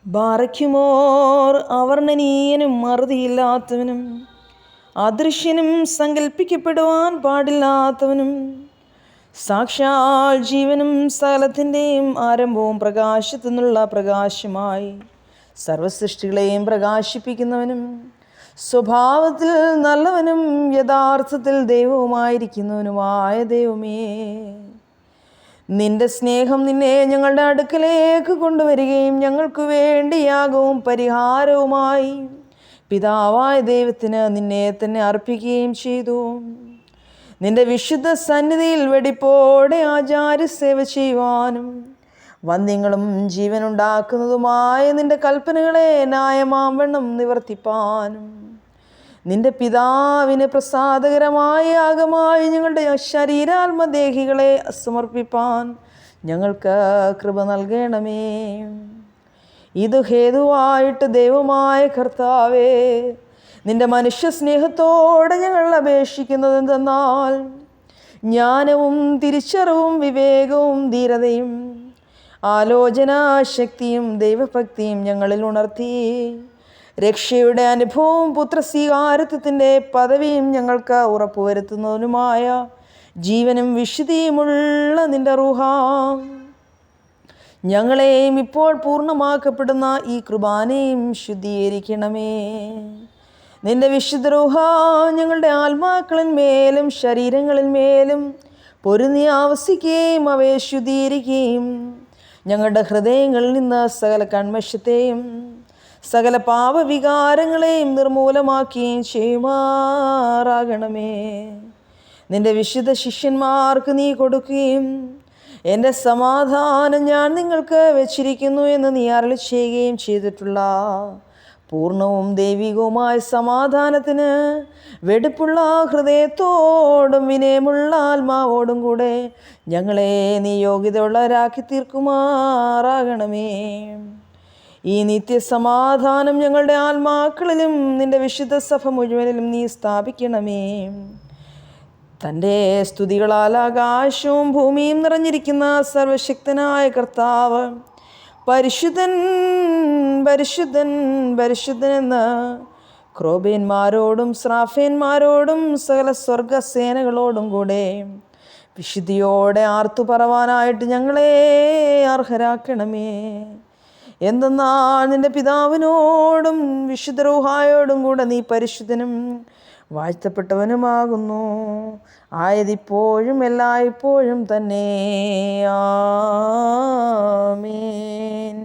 ബാറയ്ക്കുമോർ അവർണ്ണനീയനും അറുതിയില്ലാത്തവനും അദൃശ്യനും സങ്കല്പിക്കപ്പെടുവാൻ പാടില്ലാത്തവനും സാക്ഷാൽ ജീവനും സകലത്തിൻ്റെയും ആരംഭവും പ്രകാശത്തു നിന്നുള്ള പ്രകാശമായി സർവസൃഷ്ടികളെയും പ്രകാശിപ്പിക്കുന്നവനും സ്വഭാവത്തിൽ നല്ലവനും യഥാർത്ഥത്തിൽ ദൈവവുമായിരിക്കുന്നവനുമായ ദൈവമേ, നിന്റെ സ്നേഹം നിന്നെ ഞങ്ങളുടെ അടുക്കലേക്ക് കൊണ്ടുവരികയും ഞങ്ങൾക്ക് വേണ്ടി യാഗവും പരിഹാരവുമായി പിതാവായ ദൈവത്തിന് നിന്നെ തന്നെ അർപ്പിക്കുകയും ചെയ്തു. നിന്റെ വിശുദ്ധ സന്നിധിയിൽ വെടിപ്പോടെ ആചാര്യസേവ ചെയ്യുവാനും വന്ധ്യങ്ങളും ജീവനുണ്ടാക്കുന്നതുമായ നിന്റെ കൽപ്പനകളെ ന്യായമാംവണ്ണം നിവർത്തിപ്പാനും നിന്റെ പിതാവിന് പ്രസാദകരമായ യാഗമായി ഞങ്ങളുടെ ശരീരാത്മദേഹികളെ സമർപ്പിപ്പാൻ ഞങ്ങൾക്ക് കൃപ നൽകണമേ. ഇത് ഹേതുവായിട്ട് ദൈവമായ കർത്താവേ, നിന്റെ മനുഷ്യ സ്നേഹത്തോടെ ഞങ്ങൾ അപേക്ഷിക്കുന്നത് എന്തെന്നാൽ, ജ്ഞാനവും തിരിച്ചറിവും വിവേകവും ധീരതയും ആലോചനാശക്തിയും ദൈവഭക്തിയും ഞങ്ങളിൽ ഉണർത്തി രക്ഷയുടെ അനുഭവവും പുത്രസ്വീകാരത്വത്തിൻ്റെ പദവിയും ഞങ്ങൾക്ക് ഉറപ്പുവരുത്തുന്നതിനുമായ ജീവനും വിശുദ്ധിയുമുള്ള നിന്റെ റൂഹാം ഞങ്ങളെയും ഇപ്പോൾ പൂർണ്ണമാക്കപ്പെടുന്ന ഈ കുർബാനയും ശുദ്ധീകരിക്കണമേ. നിന്റെ വിശുദ്ധ റൂഹ ഞങ്ങളുടെ ആത്മാക്കളിന്മേലും ശരീരങ്ങളിന്മേലും പൊരുന്നി ആവസിക്കുകയും അവയെ ശുദ്ധീകരിക്കുകയും ഞങ്ങളുടെ ഹൃദയങ്ങളിൽ നിന്ന് സകല കന്മഷത്തെയും സകല പാപവികാരങ്ങളെയും നിർമൂലമാക്കുകയും ചെയ്യുമാറാകണമേ. നിന്റെ വിശുദ്ധ ശിഷ്യന്മാർക്ക് നീ കൊടുക്കുകയും എൻ്റെ സമാധാനം ഞാൻ നിങ്ങൾക്ക് വച്ചിരിക്കുന്നു എന്ന് നീ അരുളി ചെയ്യുകയും ചെയ്തിട്ടുള്ള പൂർണ്ണവും ദൈവികവുമായ സമാധാനത്തിന് വെടിപ്പുള്ള ഹൃദയത്തോടും വിനയമുള്ള ആത്മാവോടും കൂടെ ഞങ്ങളെ നീ യോഗ്യതയുള്ളവരാക്കി തീർക്കുമാറാകണമേ. ഈ നിത്യസമാധാനം ഞങ്ങളുടെ ആത്മാക്കളിലും നിന്റെ വിശുദ്ധ സഭ മുഴുവനിലും നീ സ്ഥാപിക്കണമേ. തൻ്റെ സ്തുതികളാൽ ആകാശവും ഭൂമിയും നിറഞ്ഞിരിക്കുന്ന സർവശക്തനായ കർത്താവ് പരിശുദ്ധൻ പരിശുദ്ധൻ പരിശുദ്ധൻ എന്ന് ക്രോബേന്മാരോടും സ്രാഫേന്മാരോടും സകല സ്വർഗസേനകളോടും കൂടെ വിശുദ്ധിയോടെ ആർത്തു പറവാനായിട്ട് ഞങ്ങളെ അർഹരാക്കണമേ. എന്തെന്നാൽ നിന്റെ പിതാവിനോടും വിശുദ്ധ റൂഹായോടും കൂടെ നീ പരിശുദ്ധനും വാഴ്ത്തപ്പെട്ടവനുമാകുന്നു. ആയതിപ്പോഴും എല്ലായ്പ്പോഴും തന്നെ. ആമേൻ.